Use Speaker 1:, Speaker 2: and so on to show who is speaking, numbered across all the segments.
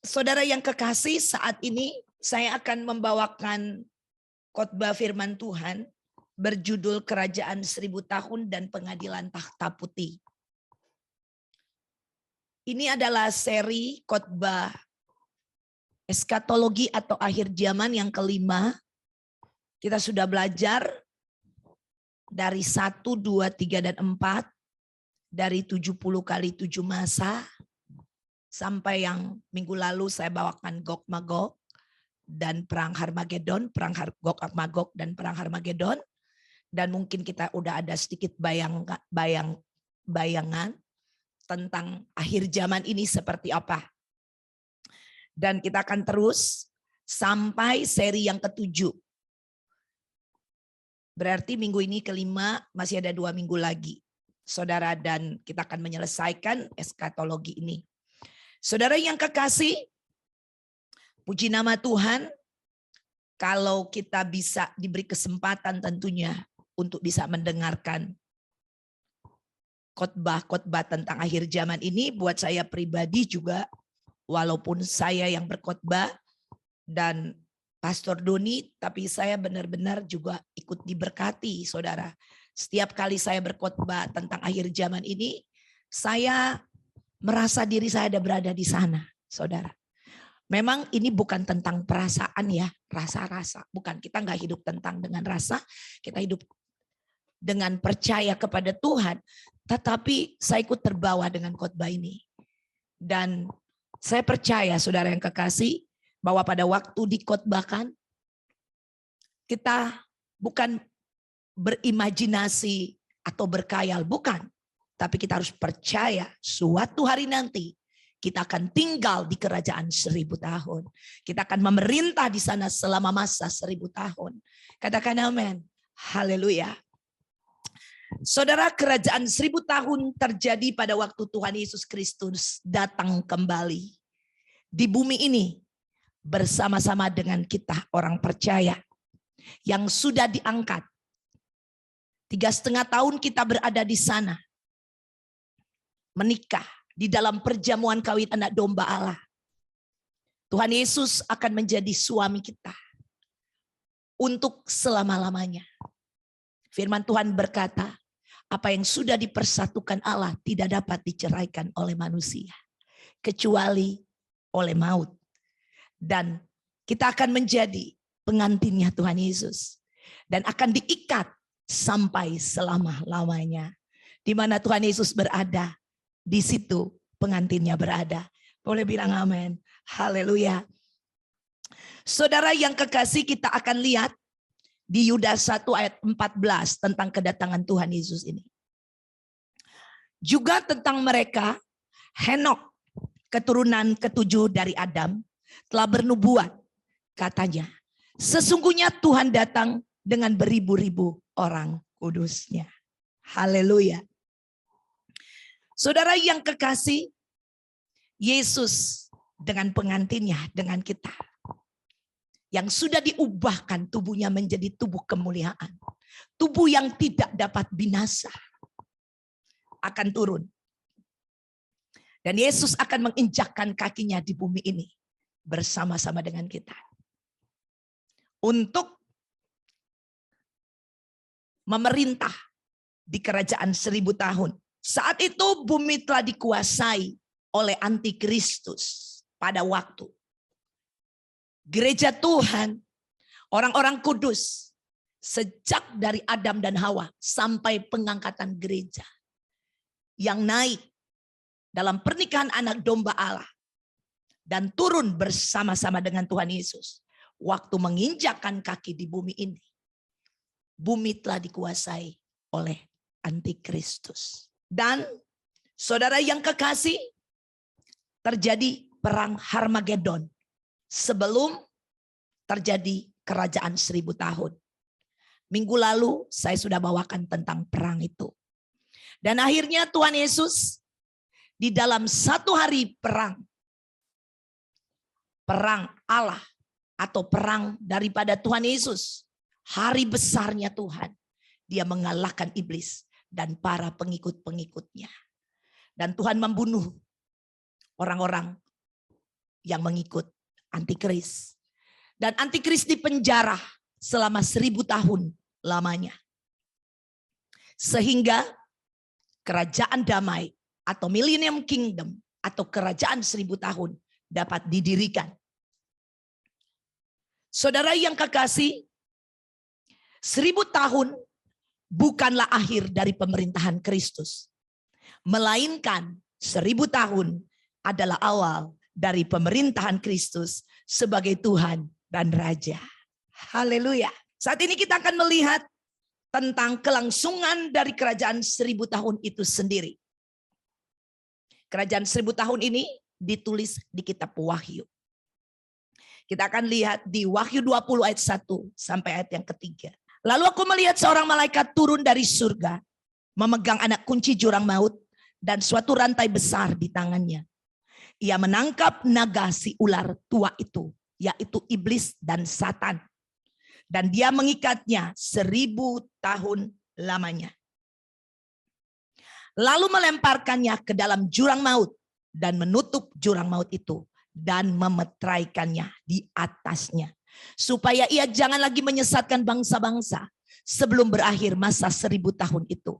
Speaker 1: Saudara yang kekasih, saat ini saya akan membawakan khotbah firman Tuhan berjudul Kerajaan 1000 Tahun dan Pengadilan Takhta Putih. Ini adalah seri khotbah eskatologi atau akhir zaman yang kelima. Kita sudah belajar dari 1, 2, 3, dan 4, dari 70 kali 7 masa, sampai yang minggu lalu saya bawakan Gog Magog dan perang Harmagedon, Gog Magog dan perang Harmagedon. Dan mungkin kita udah ada sedikit bayangan tentang akhir zaman ini seperti apa. Dan kita akan terus sampai seri yang ke-7. Berarti minggu ini kelima, masih ada 2 minggu lagi, saudara, dan kita akan menyelesaikan eskatologi ini. Saudara yang kekasih, puji nama Tuhan, kalau kita bisa diberi kesempatan tentunya untuk bisa mendengarkan khotbah-khotbah tentang akhir zaman ini. Buat saya pribadi juga, walaupun saya yang berkhotbah dan Pastor Doni, tapi saya benar-benar juga ikut diberkati, saudara. Setiap kali saya berkhotbah tentang akhir zaman ini, saya merasa diri saya ada berada di sana, saudara. Memang ini bukan tentang perasaan ya, rasa-rasa. Bukan, kita nggak hidup dengan rasa, kita hidup dengan percaya kepada Tuhan. Tetapi saya ikut terbawa dengan khotbah ini. Dan saya percaya, saudara yang kekasih, bahwa pada waktu dikhotbahkan, kita bukan berimajinasi atau berkhayal, bukan. Tapi kita harus percaya suatu hari nanti kita akan tinggal di kerajaan 1000 tahun. Kita akan memerintah di sana selama masa 1000 tahun. Katakan amin. Haleluya. Saudara, kerajaan 1000 tahun terjadi pada waktu Tuhan Yesus Kristus datang kembali di bumi ini bersama-sama dengan kita orang percaya yang sudah diangkat. 3,5 tahun kita berada di sana, menikah di dalam perjamuan kawin anak domba Allah. Tuhan Yesus akan menjadi suami kita untuk selama-lamanya. Firman Tuhan berkata, apa yang sudah dipersatukan Allah tidak dapat diceraikan oleh manusia, kecuali oleh maut. Dan kita akan menjadi pengantinnya Tuhan Yesus. Dan akan diikat sampai selama-lamanya. Di mana Tuhan Yesus berada, di situ pengantinnya berada. Boleh bilang amin. Haleluya. Saudara yang kekasih, kita akan lihat di Yudas 1 ayat 14 tentang kedatangan Tuhan Yesus ini. Juga tentang mereka, Henok, keturunan ke-7 dari Adam, telah bernubuat. Katanya, sesungguhnya Tuhan datang dengan beribu-ribu orang kudusnya. Haleluya. Saudara yang kekasih, Yesus dengan pengantinnya, dengan kita, yang sudah diubahkan tubuhnya menjadi tubuh kemuliaan, tubuh yang tidak dapat binasa, akan turun. Dan Yesus akan menginjakkan kakinya di bumi ini bersama-sama dengan kita untuk memerintah di kerajaan 1000 tahun. Saat itu bumi telah dikuasai oleh antikristus pada waktu. Gereja Tuhan, orang-orang kudus, sejak dari Adam dan Hawa sampai pengangkatan gereja yang naik dalam pernikahan anak domba Allah dan turun bersama-sama dengan Tuhan Yesus. Waktu menginjakkan kaki di bumi ini, bumi telah dikuasai oleh antikristus. Dan saudara yang kekasih, terjadi perang Harmagedon sebelum terjadi kerajaan 1000 tahun. Minggu lalu saya sudah bawakan tentang perang itu. Dan akhirnya Tuhan Yesus di dalam 1 hari perang Allah atau perang daripada Tuhan Yesus, hari besarnya Tuhan, dia mengalahkan iblis dan para pengikut-pengikutnya. Dan Tuhan membunuh orang-orang yang mengikut antikris. Dan antikris dipenjara selama 1000 tahun lamanya. Sehingga kerajaan damai atau millennium kingdom atau kerajaan 1000 tahun dapat didirikan. Saudara yang kekasih, 1000 tahun bukanlah akhir dari pemerintahan Kristus. Melainkan 1000 tahun adalah awal dari pemerintahan Kristus sebagai Tuhan dan Raja. Haleluya. Saat ini kita akan melihat tentang kelangsungan dari kerajaan 1000 tahun itu sendiri. Kerajaan 1000 tahun ini ditulis di kitab Wahyu. Kita akan lihat di Wahyu 20 ayat 1 sampai ayat yang ketiga. Lalu aku melihat seorang malaikat turun dari surga, memegang anak kunci jurang maut dan suatu rantai besar di tangannya. Ia menangkap naga si ular tua itu, yaitu iblis dan Satan. Dan dia mengikatnya 1000 tahun lamanya. Lalu melemparkannya ke dalam jurang maut dan menutup jurang maut itu dan memetraikannya di atasnya. Supaya ia jangan lagi menyesatkan bangsa-bangsa sebelum berakhir masa 1000 tahun itu.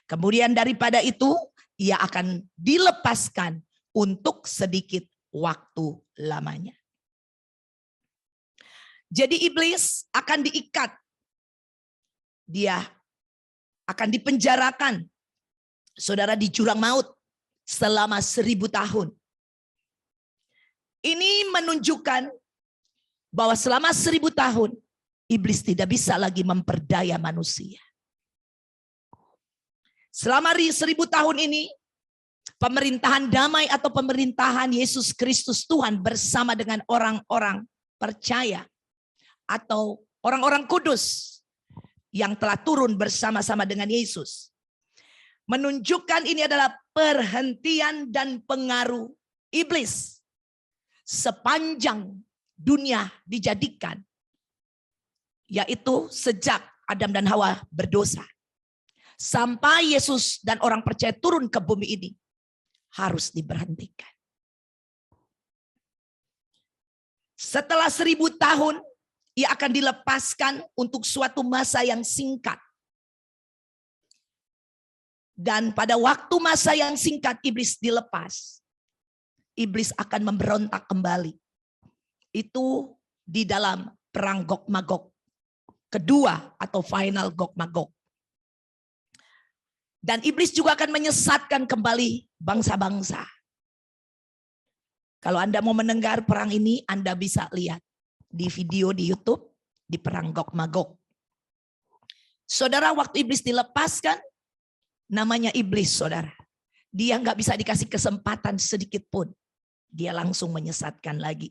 Speaker 1: Kemudian daripada itu, ia akan dilepaskan untuk sedikit waktu lamanya. Jadi iblis akan diikat. Dia akan dipenjarakan, saudara, di jurang maut selama 1000 tahun. Ini menunjukkan bahwa selama 1000 tahun, iblis tidak bisa lagi memperdaya manusia. Selama 1000 tahun ini, pemerintahan damai atau pemerintahan Yesus Kristus Tuhan bersama dengan orang-orang percaya atau orang-orang kudus yang telah turun bersama-sama dengan Yesus. Menunjukkan ini adalah perhentian dan pengaruh iblis sepanjang dunia dijadikan, yaitu sejak Adam dan Hawa berdosa. Sampai Yesus dan orang percaya turun ke bumi ini, harus diberhentikan. Setelah 1000 tahun, ia akan dilepaskan untuk suatu masa yang singkat. Dan pada waktu masa yang singkat iblis dilepas, iblis akan memberontak kembali. Itu di dalam perang Gog Magog kedua atau final Gog Magog. Dan iblis juga akan menyesatkan kembali bangsa-bangsa. Kalau Anda mau mendengar perang ini, Anda bisa lihat di video di YouTube di perang Gog Magog. Saudara, waktu iblis dilepaskan, namanya iblis, saudara. Dia nggak bisa dikasih kesempatan sedikit pun. Dia langsung menyesatkan lagi.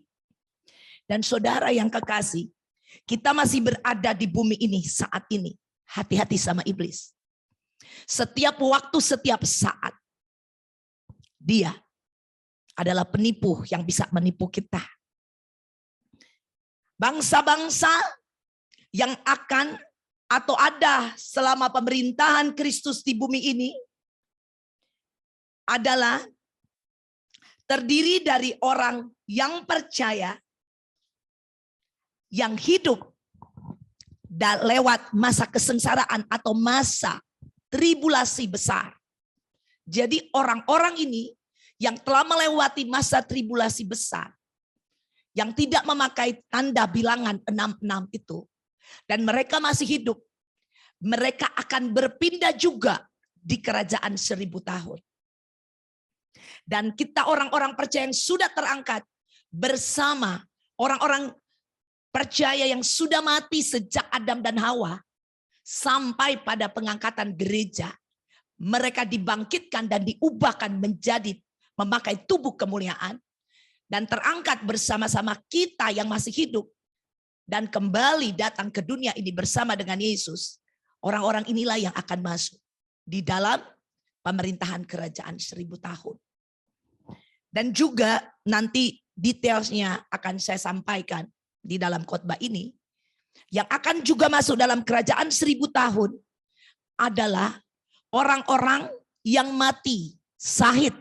Speaker 1: Dan saudara yang kekasih, kita masih berada di bumi ini saat ini. Hati-hati sama iblis. Setiap waktu, setiap saat, dia adalah penipu yang bisa menipu kita. Bangsa-bangsa yang akan atau ada selama pemerintahan Kristus di bumi ini adalah terdiri dari orang yang percaya, yang hidup lewat masa kesengsaraan atau masa tribulasi besar. Jadi orang-orang ini yang telah melewati masa tribulasi besar, yang tidak memakai tanda bilangan 66 itu, dan mereka masih hidup, mereka akan berpindah juga di kerajaan 1000 tahun. Dan kita orang-orang percaya yang sudah terangkat bersama orang-orang percaya yang sudah mati sejak Adam dan Hawa, sampai pada pengangkatan gereja, mereka dibangkitkan dan diubahkan menjadi memakai tubuh kemuliaan dan terangkat bersama-sama kita yang masih hidup dan kembali datang ke dunia ini bersama dengan Yesus. Orang-orang inilah yang akan masuk di dalam pemerintahan kerajaan 1000 tahun. Dan juga nanti detailsnya akan saya sampaikan di dalam khotbah ini. Yang akan juga masuk dalam kerajaan 1000 tahun adalah orang-orang yang mati syahid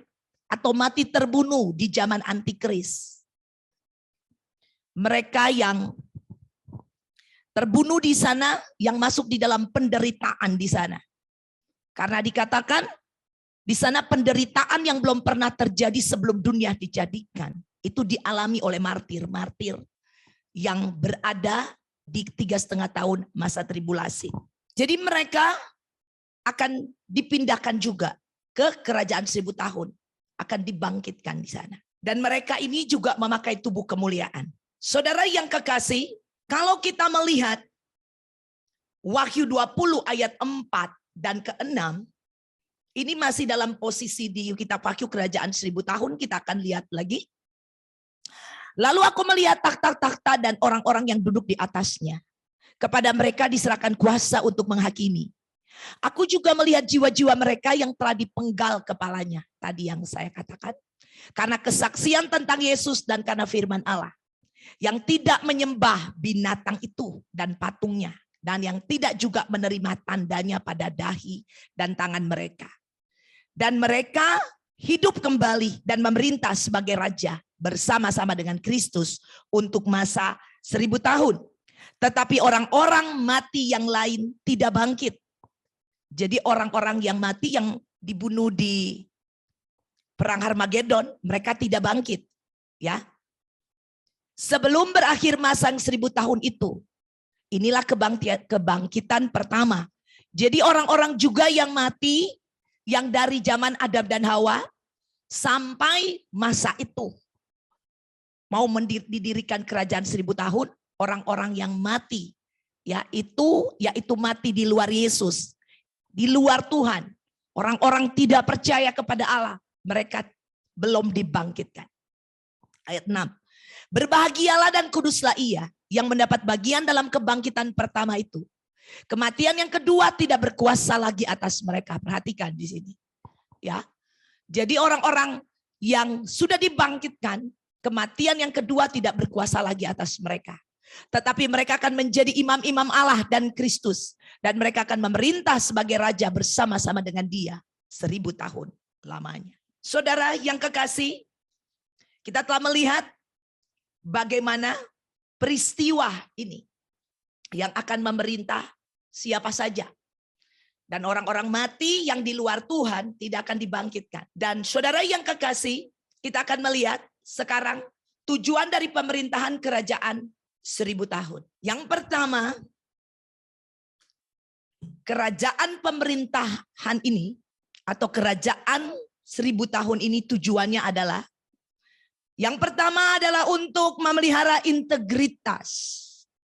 Speaker 1: atau mati terbunuh di zaman antikris. mereka yang terbunuh di sana, yang masuk di dalam penderitaan di sana. Karena dikatakan di sana penderitaan yang belum pernah terjadi sebelum dunia dijadikan. Itu dialami oleh martir-martir yang berada di 3,5 tahun masa tribulasi. Jadi mereka akan dipindahkan juga ke kerajaan 1000 tahun. Akan dibangkitkan di sana. Dan mereka ini juga memakai tubuh kemuliaan. Saudara yang kekasih, kalau kita melihat Wahyu 20 ayat 4 dan ke-6, ini masih dalam posisi di kitab Wahyu kerajaan 1000 tahun, kita akan lihat lagi. Lalu aku melihat takhta-takhta dan orang-orang yang duduk di atasnya. Kepada mereka diserahkan kuasa untuk menghakimi. Aku juga melihat jiwa-jiwa mereka yang telah dipenggal kepalanya. Tadi yang saya katakan. Karena kesaksian tentang Yesus dan karena firman Allah. Yang tidak menyembah binatang itu dan patungnya. Dan yang tidak juga menerima tandanya pada dahi dan tangan mereka. Dan mereka hidup kembali dan memerintah sebagai raja bersama-sama dengan Kristus untuk masa 1000 tahun. Tetapi orang-orang mati yang lain tidak bangkit. Jadi orang-orang yang mati yang dibunuh di perang Harmagedon, mereka tidak bangkit. Ya. Sebelum berakhir masa 1000 tahun itu, inilah kebangkitan pertama. Jadi orang-orang juga yang mati, yang dari zaman Adam dan Hawa, sampai masa itu. Mau didirikan kerajaan 1000 tahun, orang-orang yang mati, yaitu mati di luar Yesus, di luar Tuhan. Orang-orang tidak percaya kepada Allah, mereka belum dibangkitkan. Ayat 6. Berbahagialah dan kuduslah ia yang mendapat bagian dalam kebangkitan pertama itu. Kematian yang kedua tidak berkuasa lagi atas mereka. Perhatikan di sini. Ya. Jadi orang-orang yang sudah dibangkitkan, kematian yang kedua tidak berkuasa lagi atas mereka. Tetapi mereka akan menjadi imam-imam Allah dan Kristus. Dan mereka akan memerintah sebagai raja bersama-sama dengan dia 1000 tahun lamanya. Saudara yang kekasih, kita telah melihat bagaimana peristiwa ini yang akan memerintah siapa saja. Dan orang-orang mati yang di luar Tuhan tidak akan dibangkitkan. Dan saudara yang kekasih, kita akan melihat sekarang tujuan dari pemerintahan kerajaan 1000 tahun. Yang pertama, kerajaan pemerintahan ini atau kerajaan 1000 tahun ini tujuannya adalah, yang pertama adalah untuk memelihara integritas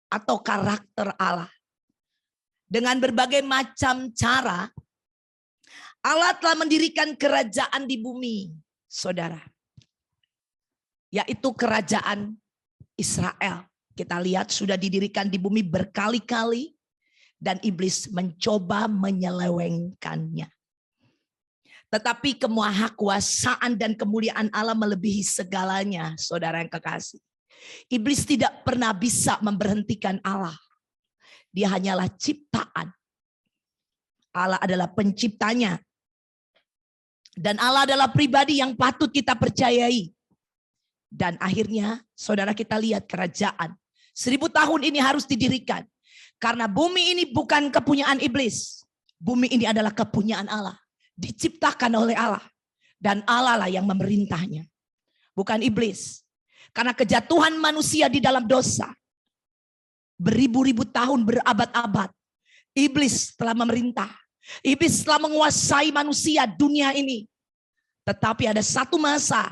Speaker 1: atau karakter Allah. Dengan berbagai macam cara, Allah telah mendirikan kerajaan di bumi, saudara. Yaitu kerajaan Israel. Kita lihat sudah didirikan di bumi berkali-kali dan iblis mencoba menyelewengkannya. Tetapi kemahakuasaan dan kemuliaan Allah melebihi segalanya, saudara yang kekasih. Iblis tidak pernah bisa memberhentikan Allah. Dia hanyalah ciptaan. Allah adalah penciptanya. Dan Allah adalah pribadi yang patut kita percayai. Dan akhirnya saudara kita lihat kerajaan 1000 tahun ini harus didirikan. Karena bumi ini bukan kepunyaan iblis. Bumi ini adalah kepunyaan Allah. Diciptakan oleh Allah. Dan Allah lah yang memerintahnya. Bukan iblis. Karena kejatuhan manusia di dalam dosa. Beribu-ribu tahun, berabad-abad. Iblis telah memerintah. Iblis telah menguasai manusia dunia ini. Tetapi ada satu masa.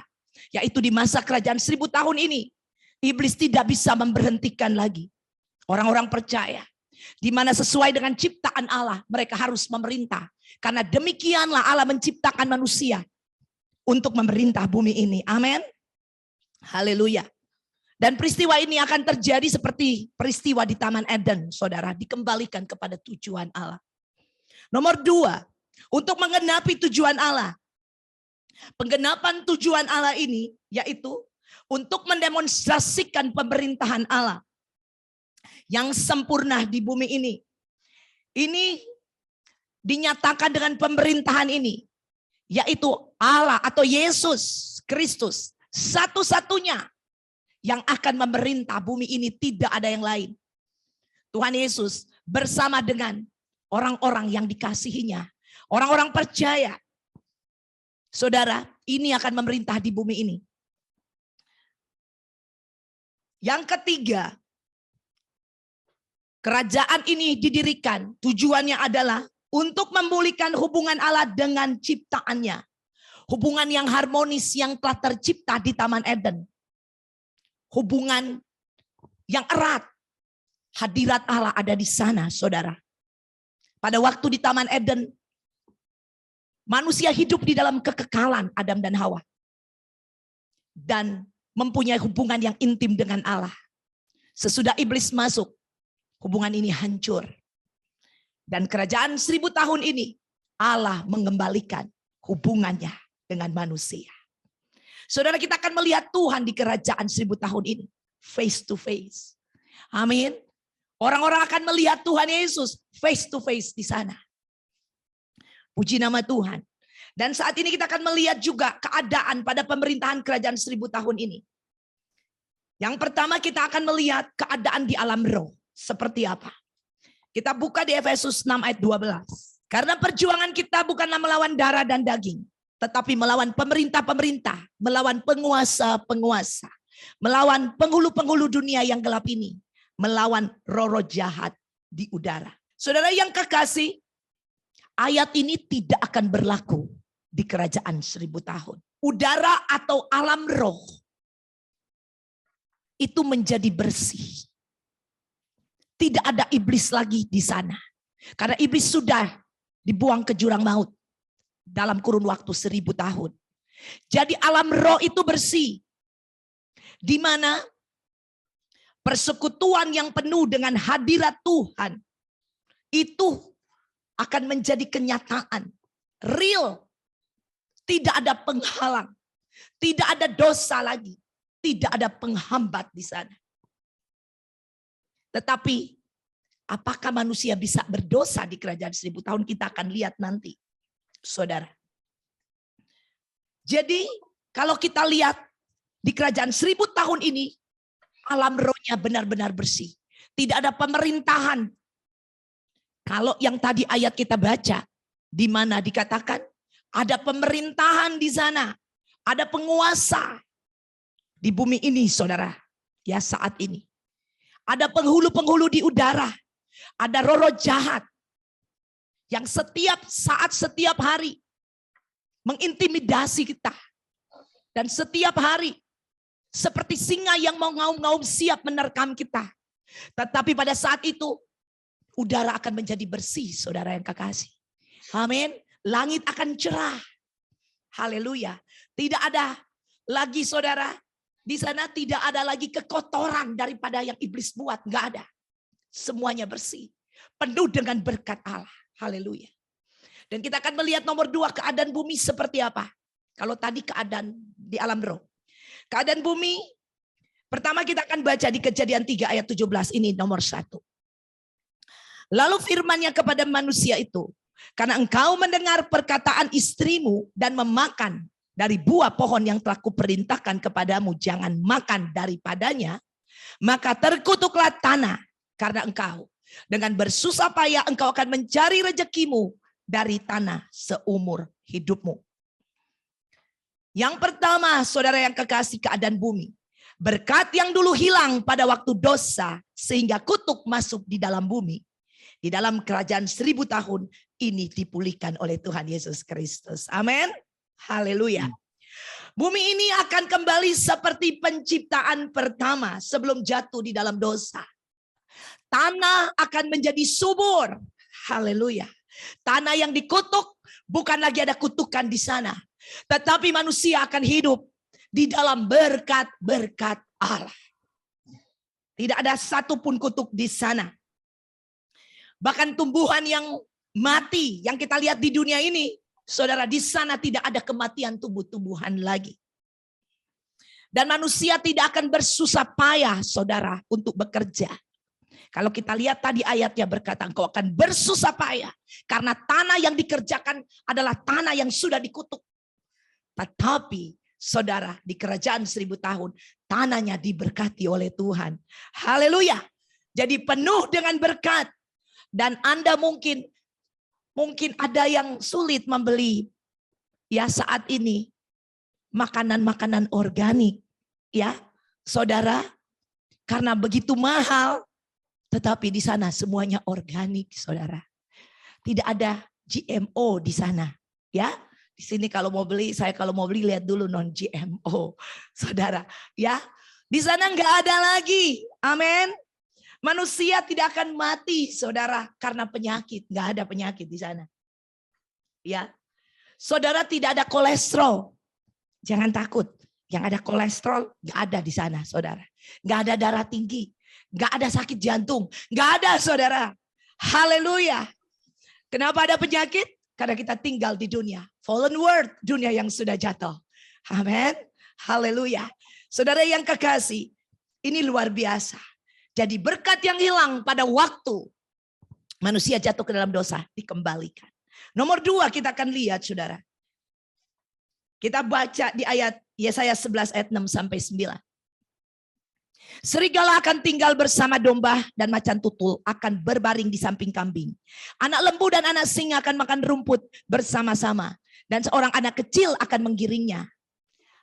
Speaker 1: Yaitu di masa kerajaan 1000 tahun ini. Iblis tidak bisa memberhentikan lagi. Orang-orang percaya. Di mana sesuai dengan ciptaan Allah. Mereka harus memerintah. Karena demikianlah Allah menciptakan manusia. Untuk memerintah bumi ini. Amin. Haleluya. Dan peristiwa ini akan terjadi seperti peristiwa di Taman Eden. Saudara, dikembalikan kepada tujuan Allah. Nomor 2. Untuk menggenapi tujuan Allah. Penggenapan tujuan Allah ini yaitu untuk mendemonstrasikan pemerintahan Allah yang sempurna di bumi ini. Ini dinyatakan dengan pemerintahan ini, yaitu Allah atau Yesus Kristus, satu-satunya yang akan memerintah bumi ini, tidak ada yang lain. Tuhan Yesus bersama dengan orang-orang yang dikasihinya, orang-orang percaya. Saudara, ini akan memerintah di bumi ini. Yang ketiga, kerajaan ini didirikan, tujuannya adalah untuk memulihkan hubungan Allah dengan ciptaannya. Hubungan yang harmonis yang telah tercipta di Taman Eden. Hubungan yang erat. Hadirat Allah ada di sana, saudara. Pada waktu di Taman Eden, manusia hidup di dalam kekekalan Adam dan Hawa. Dan mempunyai hubungan yang intim dengan Allah. Sesudah iblis masuk, hubungan ini hancur. Dan kerajaan 1000 tahun ini, Allah mengembalikan hubungannya dengan manusia. Saudara, kita akan melihat Tuhan di kerajaan 1000 tahun ini. Face to face. Amin. Orang-orang akan melihat Tuhan Yesus face to face di sana. Puji nama Tuhan. Dan saat ini kita akan melihat juga keadaan pada pemerintahan kerajaan 1000 tahun ini. Yang pertama kita akan melihat keadaan di alam roh. Seperti apa? Kita buka di Efesus 6 ayat 12. Karena perjuangan kita bukanlah melawan darah dan daging, tetapi melawan pemerintah-pemerintah, melawan penguasa-penguasa, melawan penghulu-penghulu dunia yang gelap ini, melawan roh-roh jahat di udara. Saudara yang kekasih, ayat ini tidak akan berlaku di kerajaan 1000 tahun. Udara atau alam roh itu menjadi bersih. Tidak ada iblis lagi di sana. Karena iblis sudah dibuang ke jurang maut dalam kurun waktu 1000 tahun. Jadi alam roh itu bersih. Di mana persekutuan yang penuh dengan hadirat Tuhan itu akan menjadi kenyataan. Real. Tidak ada penghalang. Tidak ada dosa lagi. Tidak ada penghambat di sana. Tetapi apakah manusia bisa berdosa di kerajaan 1000 tahun? Kita akan lihat nanti, saudara. Jadi kalau kita lihat di kerajaan 1000 tahun ini, alam rohnya benar-benar bersih. Tidak ada pemerintahan. Kalau yang tadi ayat kita baca, di mana dikatakan ada pemerintahan di sana, ada penguasa di bumi ini, saudara. Ya, saat ini. Ada penghulu-penghulu di udara. Ada roh-roh jahat yang setiap saat, setiap hari mengintimidasi kita. Dan setiap hari seperti singa yang mau ngaum-ngaum siap menerkam kita. Tetapi pada saat itu udara akan menjadi bersih, saudara yang kekasih. Amin. Langit akan cerah. Haleluya. Tidak ada lagi, saudara, di sana tidak ada lagi kekotoran daripada yang iblis buat. Enggak ada. Semuanya bersih. Penuh dengan berkat Allah. Haleluya. Dan kita akan melihat nomor 2, keadaan bumi seperti apa. Kalau tadi keadaan di alam roh. Keadaan bumi, pertama kita akan baca di Kejadian 3 ayat 17. Ini nomor 1. Lalu firman-Nya kepada manusia itu, karena engkau mendengar perkataan istrimu dan memakan dari buah pohon yang telah kuperintahkan kepadamu, jangan makan daripadanya, maka terkutuklah tanah karena engkau. Dengan bersusah payah engkau akan mencari rezekimu dari tanah seumur hidupmu. Yang pertama, saudara yang kekasih, keadaan bumi. Berkat yang dulu hilang pada waktu dosa, sehingga kutuk masuk di dalam bumi. Di dalam kerajaan 1000 tahun ini dipulihkan oleh Tuhan Yesus Kristus. Amin. Haleluya. Bumi ini akan kembali seperti penciptaan pertama sebelum jatuh di dalam dosa. Tanah akan menjadi subur. Haleluya. Tanah yang dikutuk, bukan lagi ada kutukan di sana. Tetapi manusia akan hidup di dalam berkat-berkat Allah. Tidak ada satupun kutuk di sana. Bahkan tumbuhan yang mati yang kita lihat di dunia ini, saudara, di sana tidak ada kematian tumbuh-tumbuhan lagi. Dan manusia tidak akan bersusah payah, saudara, untuk bekerja. Kalau kita lihat tadi ayatnya berkata, engkau akan bersusah payah. Karena tanah yang dikerjakan adalah tanah yang sudah dikutuk. Tetapi saudara, di kerajaan 1000 tahun, tanahnya diberkati oleh Tuhan. Haleluya. Jadi penuh dengan berkat. Dan Anda mungkin ada yang sulit membeli ya saat ini makanan-makanan organik, ya saudara, karena begitu mahal. Tetapi di sana semuanya organik, saudara. Tidak ada GMO di sana, ya. Di sini kalau mau beli, kalau mau beli lihat dulu non GMO, saudara, ya. Di sana nggak ada lagi, amin. Manusia tidak akan mati, saudara, karena penyakit. Nggak ada penyakit di sana, ya. Saudara, tidak ada kolesterol. Jangan takut. Yang ada kolesterol nggak ada di sana, saudara. Nggak ada darah tinggi, nggak ada sakit jantung, nggak ada, saudara. Haleluya. Kenapa ada penyakit? Karena kita tinggal di dunia fallen world, dunia yang sudah jatuh. Amin. Haleluya. Saudara yang kekasih, ini luar biasa. Jadi berkat yang hilang pada waktu manusia jatuh ke dalam dosa dikembalikan. Nomor 2 kita akan lihat, saudara. Kita baca di ayat Yesaya 11 ayat 6 sampai 9. Serigala akan tinggal bersama domba dan macan tutul akan berbaring di samping kambing. Anak lembu dan anak singa akan makan rumput bersama-sama. Dan seorang anak kecil akan menggiringnya.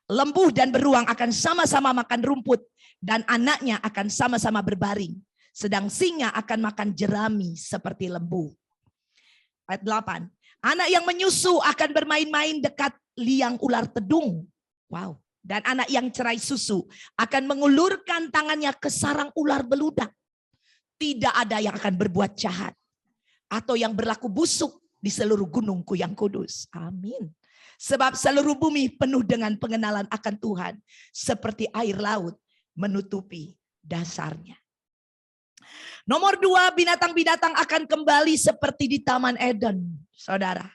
Speaker 1: Lembu dan beruang akan sama-sama makan rumput dan anaknya akan sama-sama berbaring. Sedang singa akan makan jerami seperti lembu. Ayat 8. Anak yang menyusu akan bermain-main dekat liang ular tedung. Wow. Dan anak yang cerai susu akan mengulurkan tangannya ke sarang ular beludak. Tidak ada yang akan berbuat jahat atau yang berlaku busuk di seluruh gunungku yang kudus. Amin. Sebab seluruh bumi penuh dengan pengenalan akan Tuhan. Seperti air laut menutupi dasarnya. Nomor 2, binatang-binatang akan kembali seperti di Taman Eden. Saudara,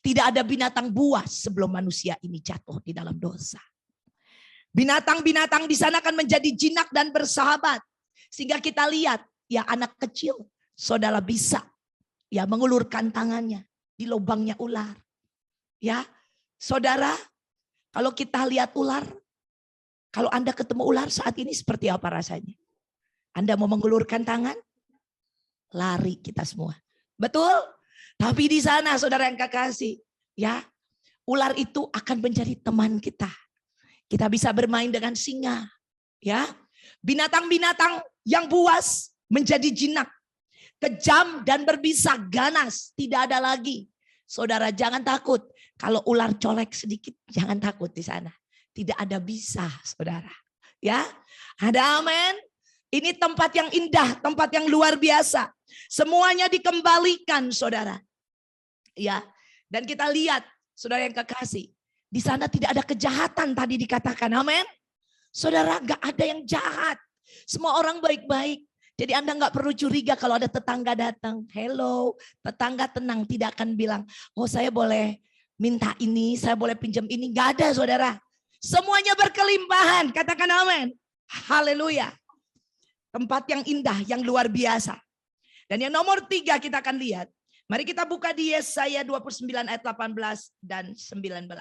Speaker 1: tidak ada binatang buas sebelum manusia ini jatuh di dalam dosa. Binatang-binatang di sana akan menjadi jinak dan bersahabat. Sehingga kita lihat, ya anak kecil, saudara bisa ya mengulurkan tangannya di lubangnya ular. Ya, saudara, kalau kita lihat ular, kalau Anda ketemu ular saat ini seperti apa rasanya? Anda mau mengulurkan tangan? Lari kita semua. Betul? Tapi di sana saudara yang kekasih, ya, ular itu akan menjadi teman kita. Kita bisa bermain dengan singa, ya. Binatang-binatang yang buas menjadi jinak, kejam dan berbisa, ganas, tidak ada lagi. Saudara jangan takut, kalau ular colek sedikit jangan takut di sana. Tidak ada bisa, saudara. Ya, ada amin. Ini tempat yang indah, tempat yang luar biasa. Semuanya dikembalikan, saudara. Ya, dan kita lihat, saudara yang kekasih, di sana tidak ada kejahatan tadi dikatakan, amin. Saudara, gak ada yang jahat. Semua orang baik-baik. Jadi Anda gak perlu curiga kalau ada tetangga datang. Hello, tetangga tenang, tidak akan bilang, oh saya boleh minta ini, saya boleh pinjam ini. Gak ada, saudara. Semuanya berkelimpahan, katakan amin. Haleluya. Tempat yang indah, yang luar biasa. Dan yang nomor 3 kita akan lihat. Mari kita buka di Yesaya 29 ayat 18 dan 19.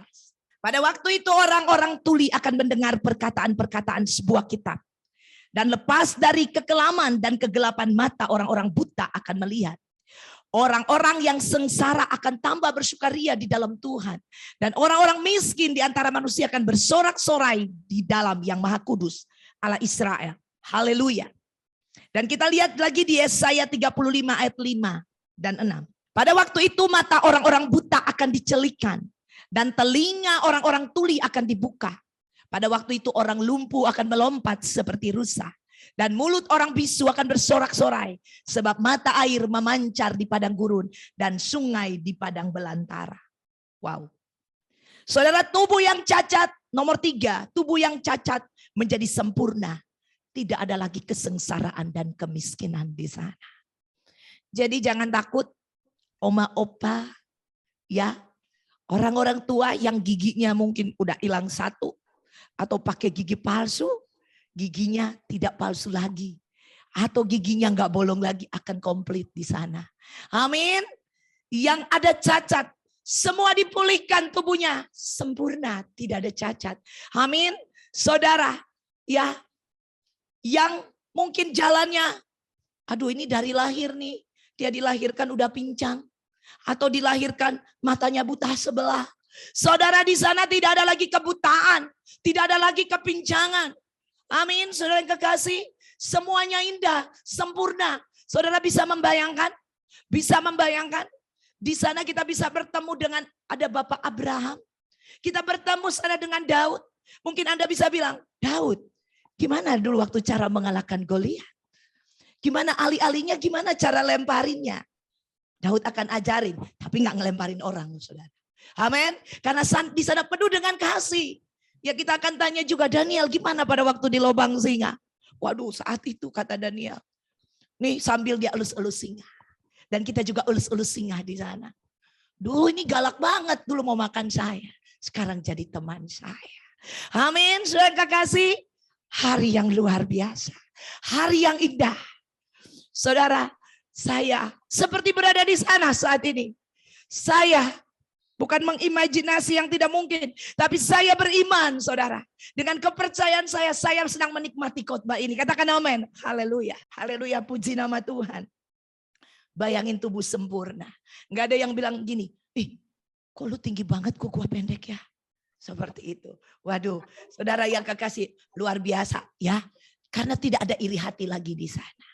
Speaker 1: Pada waktu itu orang-orang tuli akan mendengar perkataan-perkataan sebuah kitab. Dan lepas dari kekelaman dan kegelapan mata orang-orang buta akan melihat. Orang-orang yang sengsara akan tambah bersukaria di dalam Tuhan. Dan orang-orang miskin di antara manusia akan bersorak-sorai di dalam yang Maha Kudus Allah Israel. Haleluya. Dan kita lihat lagi di Yesaya 35 ayat 5 dan 6. Pada waktu itu mata orang-orang buta akan dicelikan. Dan telinga orang-orang tuli akan dibuka. Pada waktu itu orang lumpuh akan melompat seperti rusa. Dan mulut orang bisu akan bersorak-sorai. Sebab mata air memancar di padang gurun. Dan sungai di padang belantara. Wow. Saudara, tubuh yang cacat. Nomor 3. Tubuh yang cacat menjadi sempurna. Tidak ada lagi kesengsaraan dan kemiskinan di sana. Jadi jangan takut. Oma opa. Ya. Orang-orang tua yang giginya mungkin udah hilang satu. Atau pakai gigi palsu. Giginya tidak palsu lagi. Atau giginya nggak bolong lagi, akan komplit di sana. Amin. Yang ada cacat Semua dipulihkan tubuhnya sempurna, tidak ada cacat. Amin. Saudara, ya, yang mungkin jalannya, aduh ini dari lahir nih, dia dilahirkan udah pincang, atau dilahirkan matanya buta sebelah. Saudara, di sana tidak ada lagi kebutaan, tidak ada lagi kepincangan. Amin, saudara yang kekasih, semuanya indah, sempurna. Saudara bisa membayangkan? Bisa membayangkan? Di sana kita bisa bertemu dengan ada Bapak Abraham. Kita bertemu sana dengan Daud. Mungkin Anda bisa bilang, Daud, gimana dulu waktu cara mengalahkan Goliat? Gimana alih-alihnya, gimana cara lemparinnya? Daud akan ajarin, tapi nggak ngelemparin orang, saudara. Amin. Karena di sana penuh dengan kasih. Ya kita akan tanya juga, Daniel gimana pada waktu di lubang singa? Waduh, saat itu kata Daniel, nih sambil dia elus-elus singa. Dan kita juga elus-elus singa di sana. Dulu ini galak banget, dulu mau makan saya. Sekarang jadi teman saya. Amin, saudara kekasih. Hari yang luar biasa. Hari yang indah. Saudara, saya seperti berada di sana saat ini. Saya bukan mengimajinasi yang tidak mungkin. Tapi saya beriman, saudara. Dengan kepercayaan saya sedang menikmati khotbah ini. Katakan amin. Haleluya. Haleluya, puji nama Tuhan. Bayangin tubuh sempurna. Nggak ada yang bilang gini, ih kok lu tinggi banget, kok gua pendek ya. Seperti itu. Waduh, saudara yang kekasih, luar biasa ya. Karena tidak ada iri hati lagi di sana.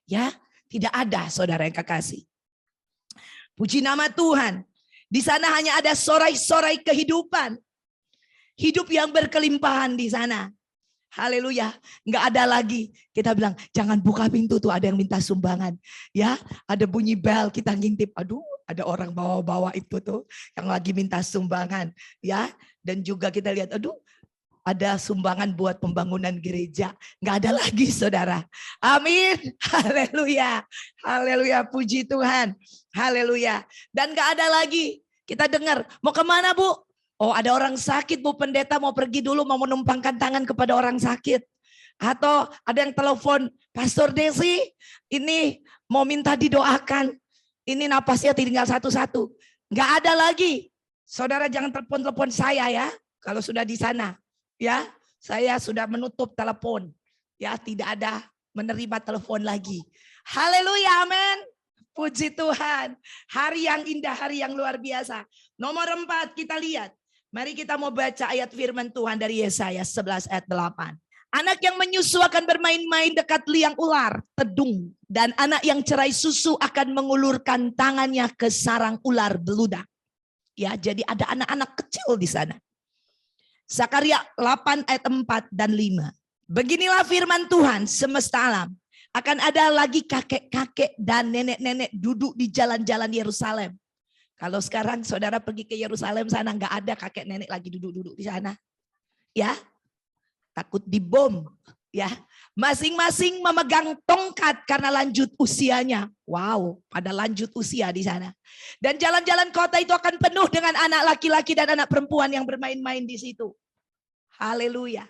Speaker 1: Ya, tidak ada saudara yang kekasih. Puji nama Tuhan. Di sana hanya ada sorai-sorai kehidupan. Hidup yang berkelimpahan di sana. Haleluya. Nggak ada lagi. Kita bilang, jangan buka pintu tuh, ada yang minta sumbangan. Ya, ada bunyi bel, kita ngintip. Aduh, ada orang bawa-bawa itu tuh yang lagi minta sumbangan. Ya, dan juga kita lihat, aduh, ada sumbangan buat pembangunan gereja. Nggak ada lagi, saudara. Amin. Haleluya. Haleluya. Puji Tuhan. Haleluya. Dan nggak ada lagi. Kita dengar, mau kemana Bu? Oh, ada orang sakit Bu Pendeta, mau pergi dulu, mau menumpangkan tangan kepada orang sakit. Atau ada yang telepon, Pastor Desi, ini mau minta didoakan. Ini napasnya tinggal satu-satu. Nggak ada lagi. Saudara jangan telepon-telepon saya ya, kalau sudah di sana. Ya, saya sudah menutup telepon. Ya, tidak ada menerima telepon lagi. Haleluya, amin. Puji Tuhan. Hari yang indah, hari yang luar biasa. Nomor 4 kita lihat. Mari kita mau baca ayat firman Tuhan dari Yesaya 11 ayat 8. Anak yang menyusu akan bermain-main dekat liang ular, tedung. Dan anak yang cerai susu akan mengulurkan tangannya ke sarang ular beludak. Ya, jadi ada anak-anak kecil di sana. Zakaria 8 ayat 4 dan 5. Beginilah firman Tuhan semesta alam. Akan ada lagi kakek-kakek dan nenek-nenek duduk di jalan-jalan Yerusalem. Kalau sekarang saudara pergi ke Yerusalem sana nggak ada kakek nenek lagi duduk-duduk di sana. Ya, takut dibom. Ya, masing-masing memegang tongkat karena lanjut usianya. Wow, pada lanjut usia di sana. Dan jalan-jalan kota itu akan penuh dengan anak laki-laki dan anak perempuan yang bermain-main di situ. Haleluya.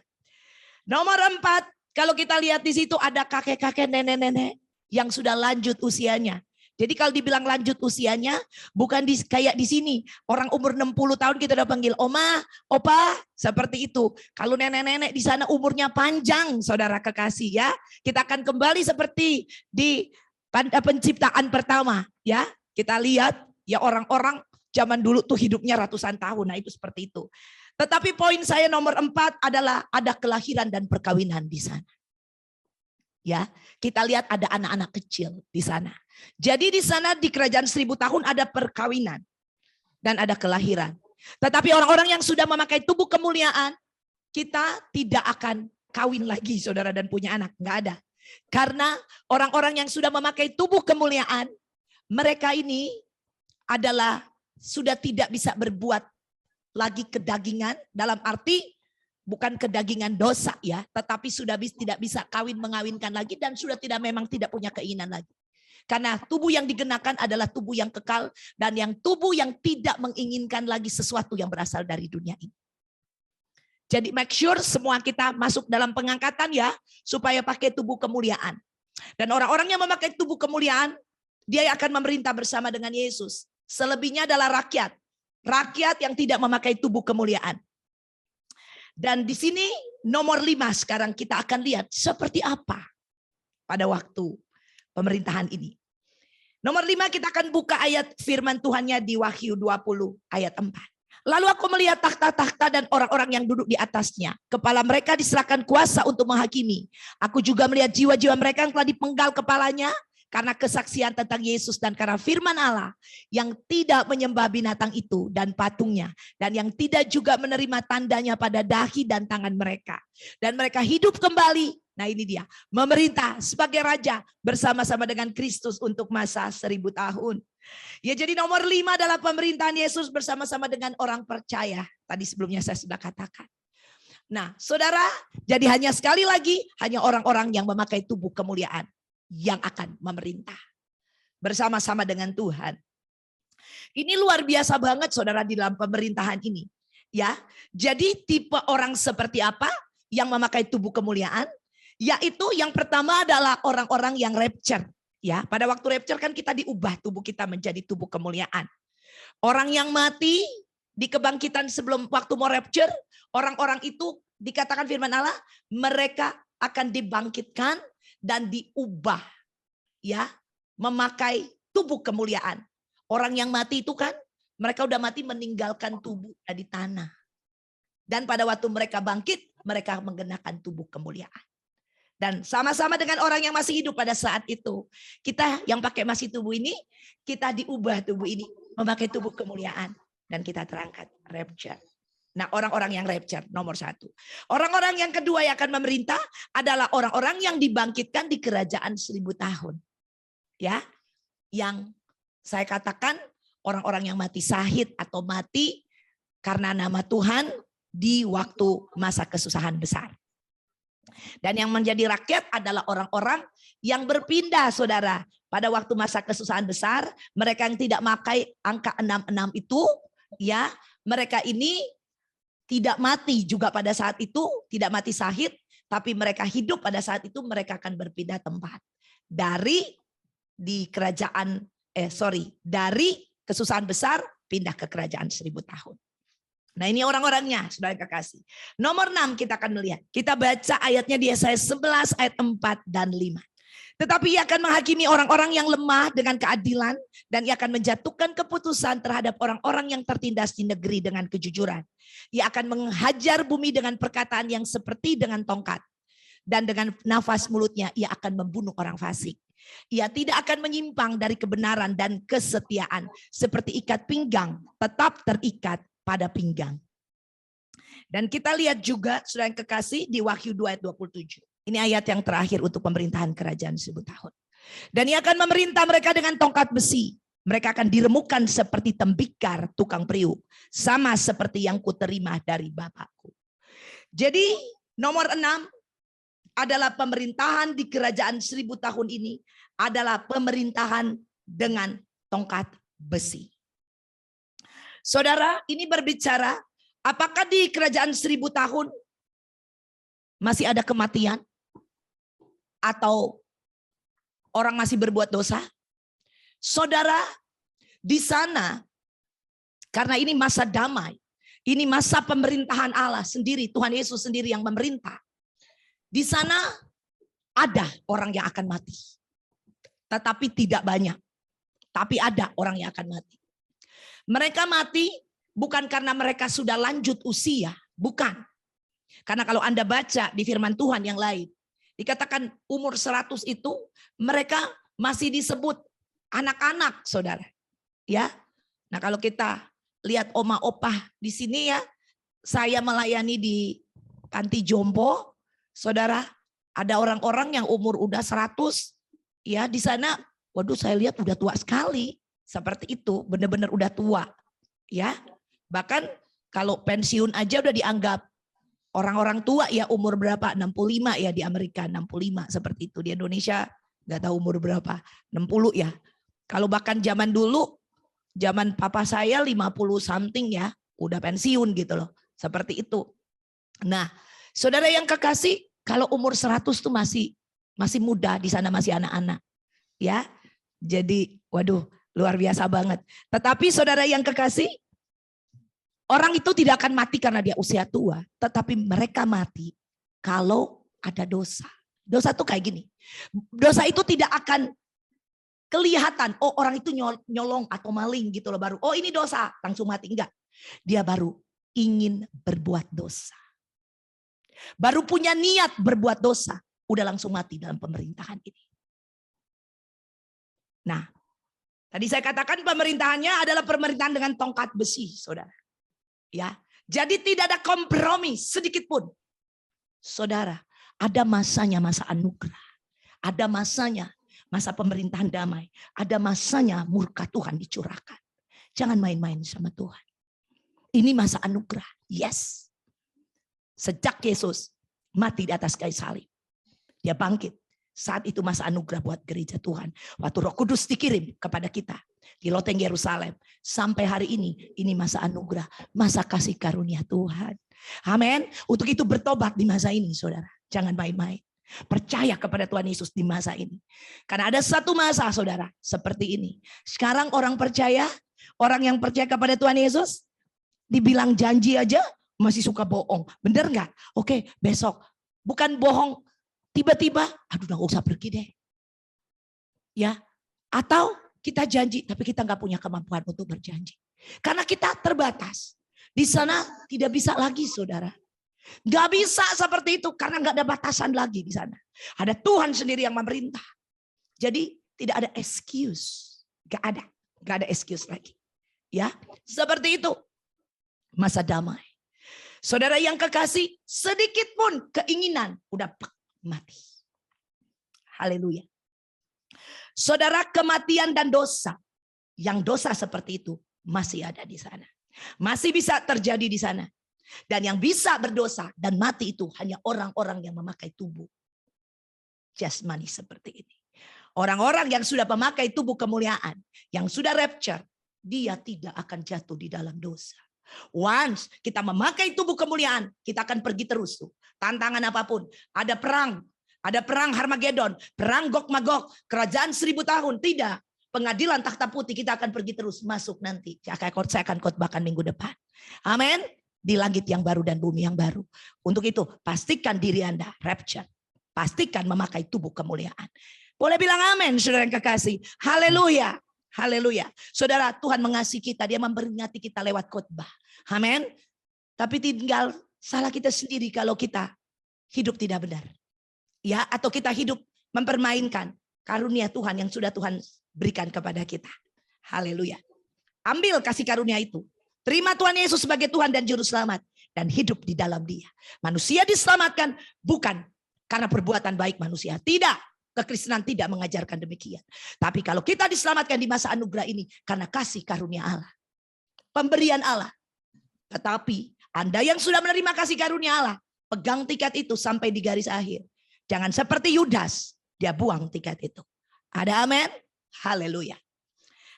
Speaker 1: Nomor 4, kalau kita lihat di situ ada kakek-kakek, nenek-nenek yang sudah lanjut usianya. Jadi kalau dibilang lanjut usianya, bukan kayak di sini. Orang umur 60 tahun kita udah panggil oma, opa, seperti itu. Kalau nenek-nenek di sana umurnya panjang, saudara kekasih ya. Kita akan kembali seperti di penciptaan pertama. Ya, kita lihat ya orang-orang zaman dulu tuh hidupnya ratusan tahun. Nah itu seperti itu. Tetapi poin saya nomor 4 adalah ada kelahiran dan perkawinan di sana. Ya, kita lihat ada anak-anak kecil di sana. Jadi di sana di kerajaan 1000 tahun ada perkawinan dan ada kelahiran. Tetapi orang-orang yang sudah memakai tubuh kemuliaan, kita tidak akan kawin lagi saudara dan punya anak. Enggak ada. Karena orang-orang yang sudah memakai tubuh kemuliaan, mereka ini adalah sudah tidak bisa berbuat lagi kedagingan, dalam arti bukan kedagingan dosa ya, tetapi sudah tidak bisa kawin mengawinkan lagi dan sudah memang tidak punya keinginan lagi. Karena tubuh yang digenakan adalah tubuh yang kekal dan yang tubuh yang tidak menginginkan lagi sesuatu yang berasal dari dunia ini. Jadi make sure semua kita masuk dalam pengangkatan ya, supaya pakai tubuh kemuliaan. Dan orang-orang yang memakai tubuh kemuliaan, dia akan memerintah bersama dengan Yesus. Selebihnya adalah rakyat. Rakyat yang tidak memakai tubuh kemuliaan. Dan di sini nomor 5 sekarang kita akan lihat seperti apa pada waktu pemerintahan ini. Nomor 5 kita akan buka ayat firman Tuhannya di Wahyu 20 ayat 4. Lalu aku melihat takhta-takhta dan orang-orang yang duduk di atasnya. Kepala mereka diserahkan kuasa untuk menghakimi. Aku juga melihat jiwa-jiwa mereka yang telah dipenggal kepalanya karena kesaksian tentang Yesus dan karena firman Allah, yang tidak menyembah binatang itu dan patungnya, dan yang tidak juga menerima tandanya pada dahi dan tangan mereka. Dan mereka hidup kembali. Nah ini dia, memerintah sebagai raja bersama-sama dengan Kristus untuk masa 1000 tahun. Ya, jadi nomor 5 adalah pemerintahan Yesus bersama-sama dengan orang percaya. Tadi sebelumnya saya sudah katakan. Nah saudara, jadi hanya sekali lagi, hanya orang-orang yang memakai tubuh kemuliaan yang akan memerintah bersama-sama dengan Tuhan. Ini luar biasa banget saudara di dalam pemerintahan ini. Ya, jadi tipe orang seperti apa yang memakai tubuh kemuliaan? Yaitu yang pertama adalah orang-orang yang rapture. Ya, pada waktu rapture kan kita diubah tubuh kita menjadi tubuh kemuliaan. Orang yang mati di kebangkitan sebelum waktu mau rapture, orang-orang itu dikatakan firman Allah, mereka akan dibangkitkan dan diubah, ya, memakai tubuh kemuliaan. Orang yang mati itu kan, mereka udah mati meninggalkan tubuh di tanah. Dan pada waktu mereka bangkit, mereka mengenakan tubuh kemuliaan. Dan sama-sama dengan orang yang masih hidup pada saat itu. Kita yang pakai masih tubuh ini, kita diubah tubuh ini memakai tubuh kemuliaan. Dan kita terangkat rapture. Nah orang-orang yang rapture nomor 1. Orang-orang yang kedua yang akan memerintah adalah orang-orang yang dibangkitkan di kerajaan 1000 tahun. Ya, yang saya katakan orang-orang yang mati syahid atau mati karena nama Tuhan di waktu masa kesusahan besar. Dan yang menjadi rakyat adalah orang-orang yang berpindah saudara. Pada waktu masa kesusahan besar, mereka yang tidak memakai angka 66 itu, ya, mereka ini tidak mati juga pada saat itu, tidak mati syahid, tapi mereka hidup pada saat itu, mereka akan berpindah tempat. Dari kesusahan besar pindah ke kerajaan 1000 tahun. Nah ini orang-orangnya, saudara kekasih. Nomor 6 kita akan melihat. Kita baca ayatnya di Yesaya 11 ayat 4 dan 5. Tetapi ia akan menghakimi orang-orang yang lemah dengan keadilan. Dan ia akan menjatuhkan keputusan terhadap orang-orang yang tertindas di negeri dengan kejujuran. Ia akan menghajar bumi dengan perkataan yang seperti dengan tongkat. Dan dengan nafas mulutnya ia akan membunuh orang fasik. Ia tidak akan menyimpang dari kebenaran dan kesetiaan. Seperti ikat pinggang tetap terikat pada pinggang. Dan kita lihat juga saudara yang kekasih di Wahyu 2 ayat 27. Ini ayat yang terakhir untuk pemerintahan kerajaan 1000 tahun. Dan ia akan memerintah mereka dengan tongkat besi. Mereka akan diremukkan seperti tembikar tukang periuk. Sama seperti yang kuterima dari Bapakku. Jadi nomor 6 adalah pemerintahan di kerajaan 1000 tahun ini adalah pemerintahan dengan tongkat besi. Saudara, ini berbicara apakah di kerajaan 1000 tahun masih ada kematian? Atau orang masih berbuat dosa? Saudara, di sana karena ini masa damai, ini masa pemerintahan Allah sendiri, Tuhan Yesus sendiri yang memerintah. Di sana ada orang yang akan mati. Tetapi tidak banyak. Tapi ada orang yang akan mati. Mereka mati bukan karena mereka sudah lanjut usia, bukan. Karena kalau Anda baca di firman Tuhan yang lain, dikatakan umur 100 itu mereka masih disebut anak-anak, saudara. Ya. Nah, kalau kita lihat oma opah di sini ya, saya melayani di panti jompo, saudara, ada orang-orang yang umur udah 100, ya di sana, waduh saya lihat udah tua sekali. Seperti itu, benar-benar udah tua. Ya, bahkan kalau pensiun aja udah dianggap orang-orang tua ya, umur berapa? 65 ya di Amerika, 65 seperti itu. Di Indonesia nggak tahu umur berapa, 60 ya. Kalau bahkan zaman dulu, zaman papa saya 50 something ya, udah pensiun gitu loh. Seperti itu. Nah, saudara yang kekasih, kalau umur 100 tuh masih muda, di sana masih anak-anak. Ya, jadi waduh luar biasa banget. Tetapi saudara yang kekasih, Orang itu tidak akan mati karena dia usia tua, tetapi mereka mati kalau ada dosa. Dosa itu kayak gini. Dosa itu tidak akan kelihatan, oh orang itu nyolong atau maling gitu loh baru. Oh ini dosa, langsung mati. Enggak. Dia baru ingin berbuat dosa. Baru punya niat berbuat dosa, udah langsung mati dalam pemerintahan ini. Nah, tadi saya katakan pemerintahannya adalah pemerintahan dengan tongkat besi, saudara. Ya, jadi tidak ada kompromi sedikit pun. Saudara, ada masanya masa anugerah. Ada masanya masa pemerintahan damai. Ada masanya murka Tuhan dicurahkan. Jangan main-main sama Tuhan. Ini masa anugerah. Yes. Sejak Yesus mati di atas kayu salib, dia bangkit. Saat itu masa anugerah buat gereja Tuhan. Waktu Roh Kudus dikirim kepada kita di loteng Yerusalem. Sampai hari ini masa anugerah. Masa kasih karunia Tuhan. Amin. Untuk itu bertobat di masa ini, saudara. Jangan main-main. Percaya kepada Tuhan Yesus di masa ini. Karena ada satu masa, saudara, seperti ini. Sekarang orang percaya, orang yang percaya kepada Tuhan Yesus, dibilang janji aja masih suka bohong. Bener nggak? Oke, besok. Bukan bohong. Tiba-tiba, aduh udah gak usah pergi deh. Ya, atau kita janji, tapi kita nggak punya kemampuan untuk berjanji. Karena kita terbatas. Di sana tidak bisa lagi, saudara. Nggak bisa seperti itu, karena nggak ada batasan lagi di sana. Ada Tuhan sendiri yang memerintah. Jadi tidak ada excuse. Nggak ada excuse lagi. Ya, seperti itu. Masa damai. Saudara yang kekasih, sedikit pun keinginan udah mati. Haleluya. Saudara, kematian dan dosa, yang dosa seperti itu masih ada di sana. Masih bisa terjadi di sana. Dan yang bisa berdosa dan mati itu hanya orang-orang yang memakai tubuh jasmani seperti ini. Orang-orang yang sudah memakai tubuh kemuliaan, yang sudah rapture, dia tidak akan jatuh di dalam dosa. Once kita memakai tubuh kemuliaan, kita akan pergi terus tuh. Tantangan apapun, ada perang Harmagedon, perang Gog Magog, kerajaan 1000 tahun, tidak. Pengadilan takhta putih kita akan pergi terus masuk nanti. Saya akan khotbahkan minggu depan. Amin. Di langit yang baru dan bumi yang baru. Untuk itu pastikan diri Anda rapture. Pastikan memakai tubuh kemuliaan. Boleh bilang amin, saudara yang kekasih. Haleluya. Haleluya. Saudara, Tuhan mengasihi kita. Dia memperingati kita lewat khotbah. Amin. Tapi tinggal salah kita sendiri kalau kita hidup tidak benar. Ya, atau kita hidup mempermainkan karunia Tuhan yang sudah Tuhan berikan kepada kita. Haleluya. Ambil kasih karunia itu. Terima Tuhan Yesus sebagai Tuhan dan Juru Selamat. Dan hidup di dalam Dia. Manusia diselamatkan bukan karena perbuatan baik manusia. Tidak. Kekristenan tidak mengajarkan demikian. Tapi kalau kita diselamatkan di masa anugerah ini karena kasih karunia Allah. Pemberian Allah. Tetapi Anda yang sudah menerima kasih karunia Allah, pegang tiket itu sampai di garis akhir. Jangan seperti Yudas, dia buang tiket itu. Ada amin? Haleluya.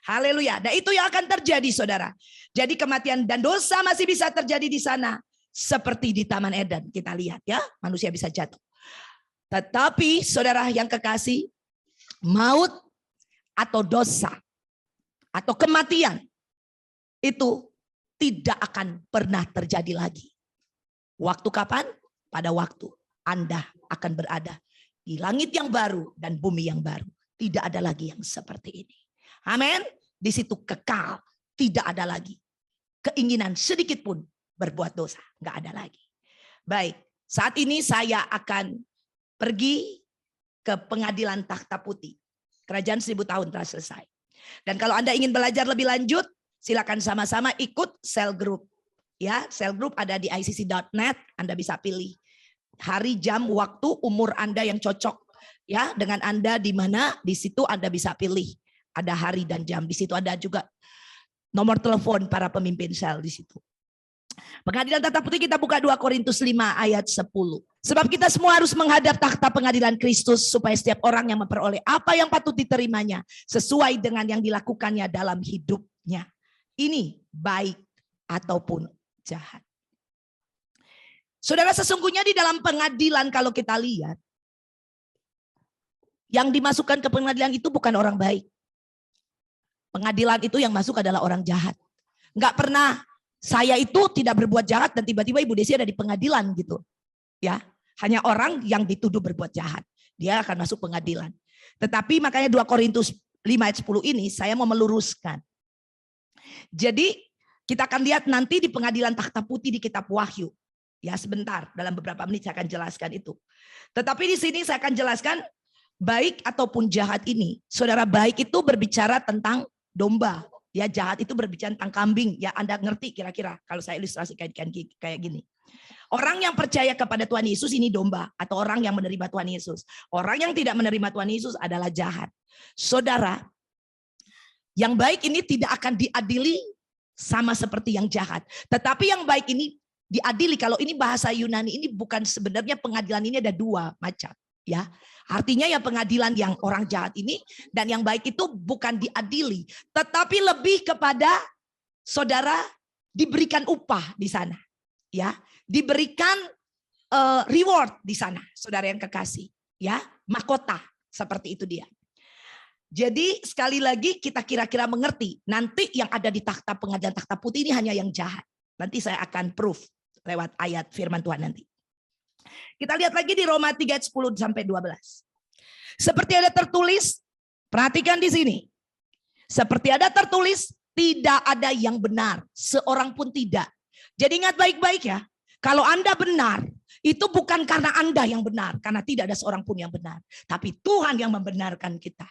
Speaker 1: Haleluya. Dan itu yang akan terjadi, saudara. Jadi kematian dan dosa masih bisa terjadi di sana. Seperti di Taman Eden, kita lihat ya, manusia bisa jatuh. Tetapi saudara yang kekasih, maut atau dosa atau kematian itu tidak akan pernah terjadi lagi. Waktu kapan? Pada waktu Anda akan berada di langit yang baru dan bumi yang baru. Tidak ada lagi yang seperti ini. Amin. Di situ kekal. Tidak ada lagi keinginan sedikit pun berbuat dosa. Nggak ada lagi. Baik. Saat ini saya akan pergi ke pengadilan takhta putih. Kerajaan 1000 tahun telah selesai. Dan kalau Anda ingin belajar lebih lanjut, silakan sama-sama ikut sel group. Ya, sel group ada di icc.net. Anda bisa pilih hari, jam, waktu, umur Anda yang cocok. Ya, dengan Anda di mana, di situ Anda bisa pilih. Ada hari dan jam. Di situ ada juga nomor telepon para pemimpin sel di situ. Pengadilan takhta putih kita buka 2 Korintus 5 ayat 10. Sebab kita semua harus menghadap takhta pengadilan Kristus supaya setiap orang yang memperoleh apa yang patut diterimanya sesuai dengan yang dilakukannya dalam hidupnya. Ini baik ataupun jahat. Saudara, sesungguhnya di dalam pengadilan kalau kita lihat, yang dimasukkan ke pengadilan itu bukan orang baik. Pengadilan itu yang masuk adalah orang jahat. Enggak pernah Saya itu tidak berbuat jahat dan tiba-tiba Ibu Desi ada di pengadilan gitu. Ya, hanya orang yang dituduh berbuat jahat, dia akan masuk pengadilan. Tetapi makanya 2 Korintus 5 ayat 10 ini saya mau meluruskan. Jadi kita akan lihat nanti di pengadilan takhta putih di kitab Wahyu. Ya, sebentar, dalam beberapa menit saya akan jelaskan itu. Tetapi di sini saya akan jelaskan baik ataupun jahat ini. Saudara, baik itu berbicara tentang domba. Ya, jahat itu berbicara tentang kambing. Ya, Anda ngerti kira-kira kalau saya ilustrasikan kayak gini. Orang yang percaya kepada Tuhan Yesus ini domba, atau orang yang menerima Tuhan Yesus. Orang yang tidak menerima Tuhan Yesus adalah jahat. Saudara, yang baik ini tidak akan diadili sama seperti yang jahat. Tetapi yang baik ini diadili. Kalau ini bahasa Yunani, ini bukan sebenarnya pengadilan, ini ada 2 macam. Ya, artinya ya pengadilan yang orang jahat ini dan yang baik itu bukan diadili, tetapi lebih kepada saudara diberikan upah di sana. Ya, diberikan reward di sana, saudara yang kekasih. Ya, mahkota, seperti itu dia. Jadi sekali lagi kita kira-kira mengerti, nanti yang ada di takhta pengadilan takhta putih ini hanya yang jahat. Nanti saya akan proof lewat ayat firman Tuhan nanti. Kita lihat lagi di Roma 3 ayat 10 sampai 12. Seperti ada tertulis, perhatikan di sini. Seperti ada tertulis, tidak ada yang benar, seorang pun tidak. Jadi ingat baik-baik ya, kalau Anda benar, itu bukan karena Anda yang benar, karena tidak ada seorang pun yang benar. Tapi Tuhan yang membenarkan kita.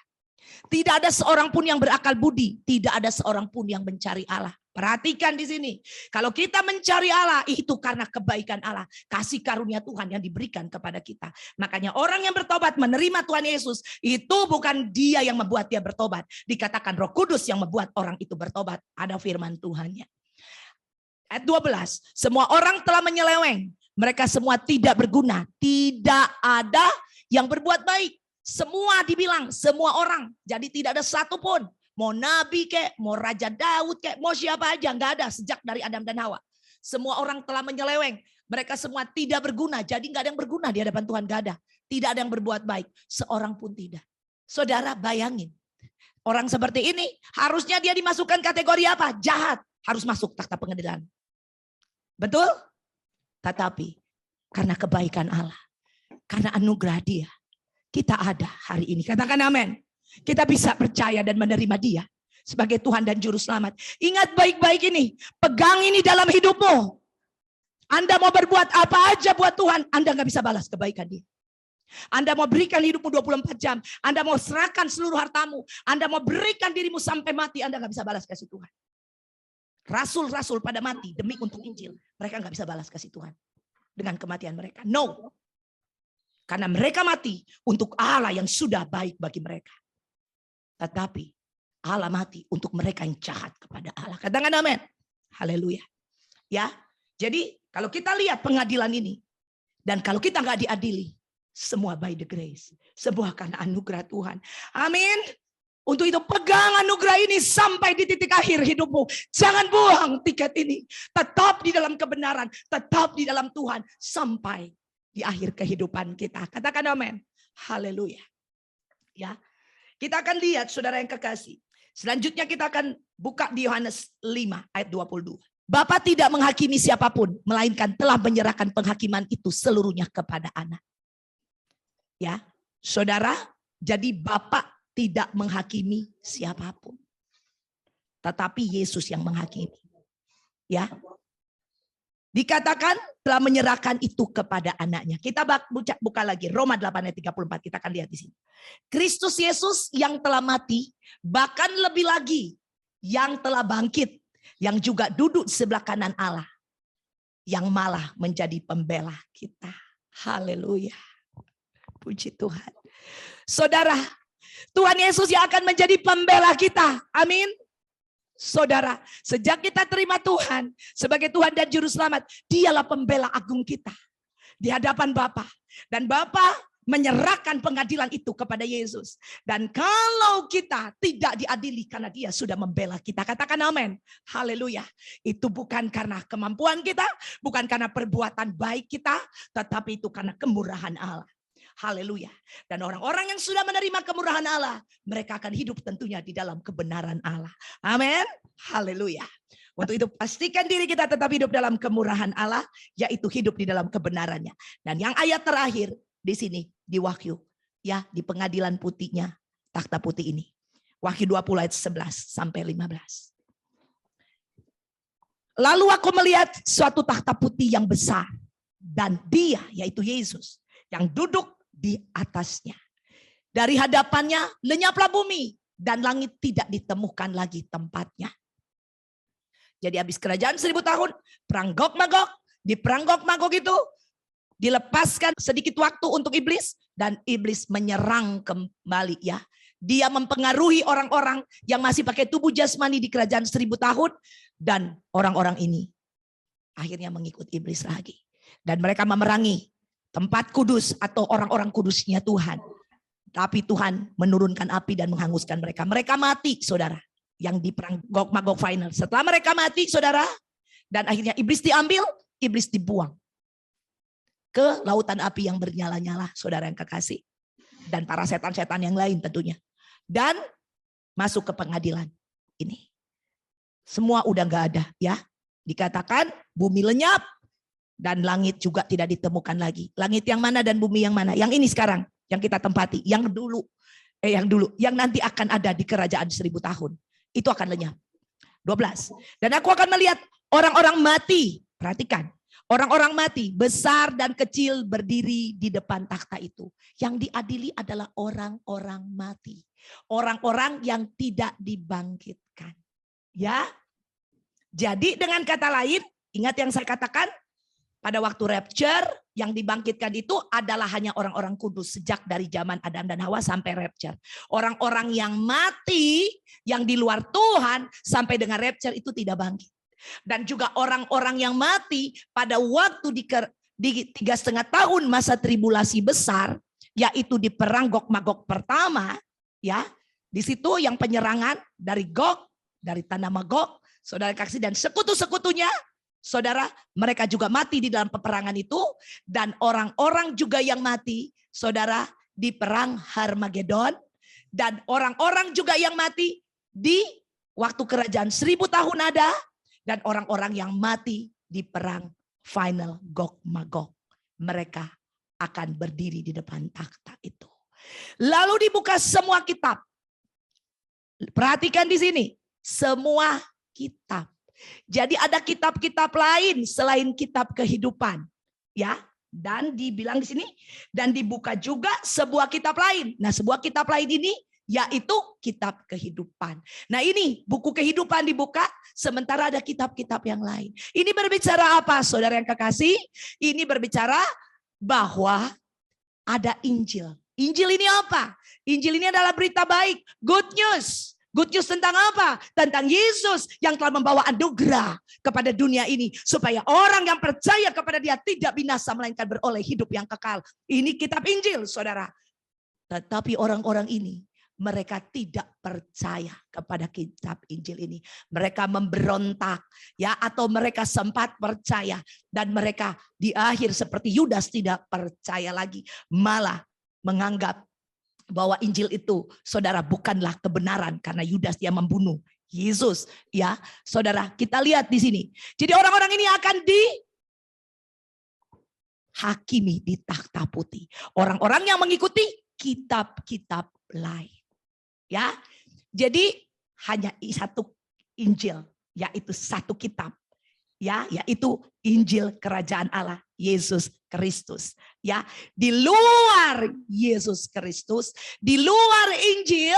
Speaker 1: Tidak ada seorang pun yang berakal budi, tidak ada seorang pun yang mencari Allah. Perhatikan di sini. Kalau kita mencari Allah, itu karena kebaikan Allah, kasih karunia Tuhan yang diberikan kepada kita. Makanya orang yang bertobat menerima Tuhan Yesus, itu bukan dia yang membuat dia bertobat. Dikatakan Roh Kudus yang membuat orang itu bertobat. Ada firman Tuhannya. Ayat 12. Semua orang telah menyeleweng. Mereka semua tidak berguna. Tidak ada yang berbuat baik. Semua dibilang, semua orang. Jadi tidak ada satupun. Mau nabi kek, mau Raja Daud kek, mau siapa aja. Enggak ada sejak dari Adam dan Hawa. Semua orang telah menyeleweng. Mereka semua tidak berguna. Jadi enggak ada yang berguna di hadapan Tuhan. Enggak ada. Tidak ada yang berbuat baik. Seorang pun tidak. Saudara bayangin. Orang seperti ini harusnya dia dimasukkan kategori apa? Jahat. Harus masuk takhta pengadilan. Betul? Tetapi karena kebaikan Allah. Karena anugerah dia. Kita ada hari ini. Katakan amin. Kita bisa percaya dan menerima dia sebagai Tuhan dan Juru Selamat. Ingat baik-baik ini. Pegang ini dalam hidupmu. Anda mau berbuat apa aja buat Tuhan, Anda gak bisa balas kebaikan dia. Anda mau berikan hidupmu 24 jam. Anda mau serahkan seluruh hartamu. Anda mau berikan dirimu sampai mati. Anda gak bisa balas kasih Tuhan. Rasul-rasul pada mati demi untuk Injil. Mereka gak bisa balas kasih Tuhan dengan kematian mereka. No. Karena mereka mati untuk Allah yang sudah baik bagi mereka. Tetapi Allah mati untuk mereka yang jahat kepada Allah. Katakan amin. Haleluya. Ya. Jadi kalau kita lihat pengadilan ini. Dan kalau kita nggak diadili. Semua by the grace. Semua karena anugerah Tuhan. Amin. Untuk itu pegang anugerah ini sampai di titik akhir hidupmu. Jangan buang tiket ini. Tetap di dalam kebenaran. Tetap di dalam Tuhan. Sampai di akhir kehidupan kita. Katakan amin. Haleluya. Ya. Kita akan lihat saudara yang kekasih. Selanjutnya kita akan buka di Yohanes 5 ayat 22. Bapa tidak menghakimi siapapun, melainkan telah menyerahkan penghakiman itu seluruhnya kepada anak. Ya. Saudara, jadi Bapa tidak menghakimi siapapun. Tetapi Yesus yang menghakimi. Ya. Dikatakan telah menyerahkan itu kepada anaknya. Kita buka lagi Roma 8 ayat 34. Kita akan lihat di sini. Kristus Yesus yang telah mati, bahkan lebih lagi yang telah bangkit, yang juga duduk di sebelah kanan Allah, yang malah menjadi pembela kita. Haleluya. Puji Tuhan. Saudara, Tuhan Yesus yang akan menjadi pembela kita. Amin. Saudara, sejak kita terima Tuhan sebagai Tuhan dan Juru Selamat, dialah pembela agung kita di hadapan Bapa. Dan Bapa menyerahkan pengadilan itu kepada Yesus. Dan kalau kita tidak diadili karena dia sudah membela kita, katakan amin. Haleluya. Itu bukan karena kemampuan kita, bukan karena perbuatan baik kita, tetapi itu karena kemurahan Allah. Haleluya. Dan orang-orang yang sudah menerima kemurahan Allah, mereka akan hidup tentunya di dalam kebenaran Allah. Amin. Haleluya. Untuk itu pastikan diri kita tetap hidup dalam kemurahan Allah, yaitu hidup di dalam kebenarannya. Dan yang ayat terakhir di sini di Wahyu, ya, di pengadilan putihnya, takhta putih ini. Wahyu 20 ayat 11 sampai 15. Lalu aku melihat suatu takhta putih yang besar, dan dia, yaitu Yesus, yang duduk di atasnya. Dari hadapannya lenyaplah bumi, dan langit tidak ditemukan lagi tempatnya. Jadi habis kerajaan 1000 tahun, perang Gog Magog. Di perang Gog Magog itu dilepaskan sedikit waktu untuk iblis, dan iblis menyerang kembali, ya. Dia mempengaruhi orang-orang yang masih pakai tubuh jasmani di kerajaan 1000 tahun, dan orang-orang ini akhirnya mengikut iblis lagi. Dan mereka memerangi tempat kudus atau orang-orang kudusnya Tuhan. Tapi Tuhan menurunkan api dan menghanguskan mereka. Mereka mati, saudara. Yang di perang Gog Magog final. Setelah mereka mati, saudara, dan akhirnya iblis diambil, iblis dibuang ke lautan api yang bernyala-nyala, saudara yang kekasih. Dan para setan-setan yang lain tentunya. Dan masuk ke pengadilan ini. Semua udah gak ada, ya. Dikatakan bumi lenyap dan langit juga tidak ditemukan lagi. Langit yang mana dan bumi yang mana? Yang ini sekarang, yang kita tempati. Yang dulu, yang nanti akan ada di kerajaan 1000 tahun. Itu akan lenyap. 12. Dan aku akan melihat orang-orang mati. Perhatikan. Orang-orang mati besar dan kecil berdiri di depan takhta itu. Yang diadili adalah orang-orang mati. Orang-orang yang tidak dibangkitkan. Ya. Jadi dengan kata lain, ingat yang saya katakan, pada waktu rapture yang dibangkitkan itu adalah hanya orang-orang kudus sejak dari zaman Adam dan Hawa sampai rapture. Orang-orang yang mati, yang di luar Tuhan sampai dengan rapture itu tidak bangkit. Dan juga orang-orang yang mati pada waktu di 3,5 tahun masa tribulasi besar, yaitu di perang Gog Magog pertama, ya, di situ yang penyerangan dari Gog, dari tanah Magog, saudara kasih, dan sekutu-sekutunya. Saudara, mereka juga mati di dalam peperangan itu. Dan orang-orang juga yang mati, saudara, di perang Harmagedon. Dan orang-orang juga yang mati di waktu kerajaan 1000 tahun ada. Dan orang-orang yang mati di perang final Gog Magog. Mereka akan berdiri di depan takhta itu. Lalu dibuka semua kitab. Perhatikan di sini. Semua kitab. Jadi ada kitab-kitab lain selain kitab kehidupan, ya. Dan dibilang di sini, dan dibuka juga sebuah kitab lain. Nah, sebuah kitab lain ini yaitu kitab kehidupan. Nah, ini buku kehidupan dibuka, sementara ada kitab-kitab yang lain. Ini berbicara apa, saudara yang kekasih? Ini berbicara bahwa ada Injil. Injil ini apa? Injil ini adalah berita baik, good news. Good news tentang apa? Tentang Yesus yang telah membawa anugerah kepada dunia ini. Supaya orang yang percaya kepada dia tidak binasa, melainkan beroleh hidup yang kekal. Ini kitab Injil, saudara. Tetapi orang-orang ini, mereka tidak percaya kepada kitab Injil ini. Mereka memberontak, ya, atau mereka sempat percaya. Dan mereka di akhir seperti Yudas tidak percaya lagi. Malah menganggap bahwa Injil itu, saudara, bukanlah kebenaran karena Yudas dia membunuh Yesus, ya. Saudara, kita lihat di sini. Jadi orang-orang ini akan dihakimi di takhta putih. Orang-orang yang mengikuti kitab-kitab lain. Ya. Jadi hanya satu Injil, yaitu satu kitab. Ya, yaitu Injil Kerajaan Allah, Yesus Kristus. Ya, di luar Yesus Kristus, di luar Injil,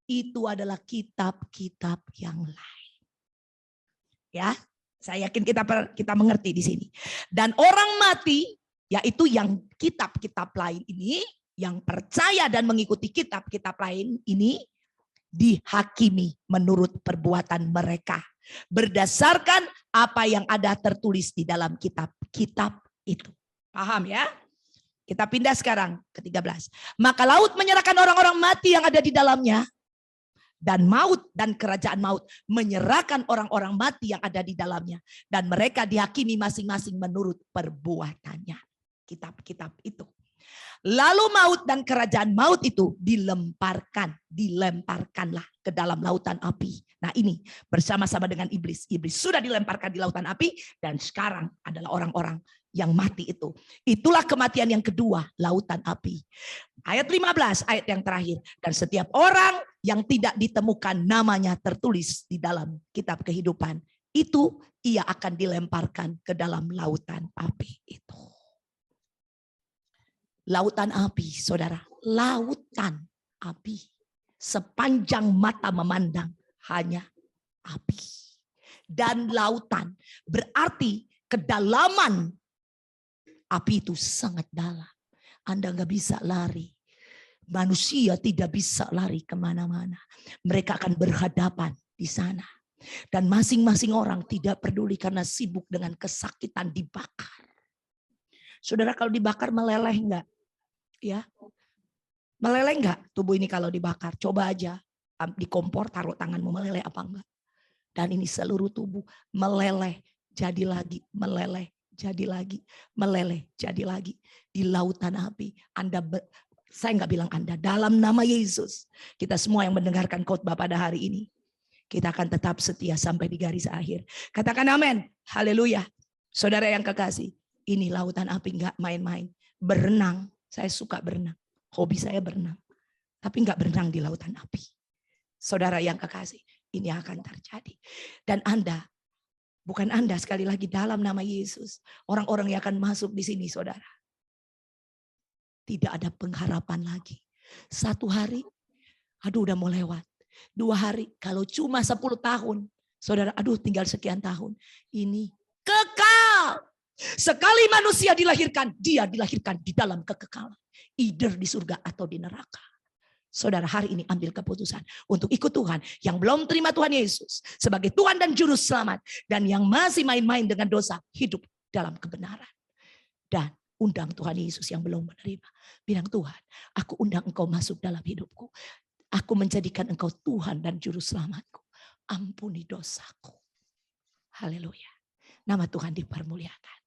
Speaker 1: itu adalah kitab-kitab yang lain. Ya, saya yakin kita mengerti di sini. Dan orang mati, yaitu yang kitab-kitab lain ini, yang percaya dan mengikuti kitab-kitab lain ini, dihakimi menurut perbuatan mereka. Berdasarkan apa yang ada tertulis di dalam kitab-kitab itu. Paham ya? Kita pindah sekarang ke 13. Maka laut menyerahkan orang-orang mati yang ada di dalamnya. Dan maut dan kerajaan maut menyerahkan orang-orang mati yang ada di dalamnya. Dan mereka dihakimi masing-masing menurut perbuatannya. Kitab-kitab itu. Lalu maut dan kerajaan maut itu dilemparkanlah ke dalam lautan api. Nah ini bersama-sama dengan iblis. Iblis sudah dilemparkan di lautan api dan sekarang adalah orang-orang yang mati itu. Itulah kematian yang kedua, lautan api. Ayat 15, ayat yang terakhir. Dan setiap orang yang tidak ditemukan namanya tertulis di dalam kitab kehidupan, itu ia akan dilemparkan ke dalam lautan api itu. Lautan api, saudara. Lautan api. Sepanjang mata memandang hanya api. Dan lautan berarti kedalaman api itu sangat dalam. Anda nggak bisa lari. Manusia tidak bisa lari kemana-mana. Mereka akan berhadapan di sana. Dan masing-masing orang tidak peduli karena sibuk dengan kesakitan dibakar. Saudara, kalau dibakar meleleh enggak? Ya, meleleh enggak tubuh ini kalau dibakar? Coba aja di kompor taruh tanganmu, meleleh apa enggak? Dan ini seluruh tubuh meleleh, jadi lagi, meleleh, jadi lagi, meleleh, jadi lagi di lautan api. Saya enggak bilang Anda, dalam nama Yesus, kita semua yang mendengarkan khotbah pada hari ini, kita akan tetap setia sampai di garis akhir. Katakan amin, haleluya. Saudara yang kekasih, ini lautan api enggak main-main. Berenang. Saya suka berenang. Hobi saya berenang. Tapi enggak berenang di lautan api. Saudara yang kekasih, ini akan terjadi. Dan Anda, bukan Anda, sekali lagi dalam nama Yesus. Orang-orang yang akan masuk di sini, saudara. Tidak ada pengharapan lagi. 1 hari, aduh udah mau lewat. 2 hari, kalau cuma 10 tahun. Saudara, aduh tinggal sekian tahun. Ini kekal. Sekali manusia dilahirkan, dia dilahirkan di dalam kekekalan. Either di surga atau di neraka. Saudara, hari ini ambil keputusan untuk ikut Tuhan. Yang belum terima Tuhan Yesus sebagai Tuhan dan Juru Selamat. Dan yang masih main-main dengan dosa, hidup dalam kebenaran. Dan undang Tuhan Yesus yang belum menerima. Bilang, Tuhan, aku undang engkau masuk dalam hidupku. Aku menjadikan engkau Tuhan dan Juru Selamatku. Ampuni dosaku. Haleluya. Nama Tuhan dipermuliakan.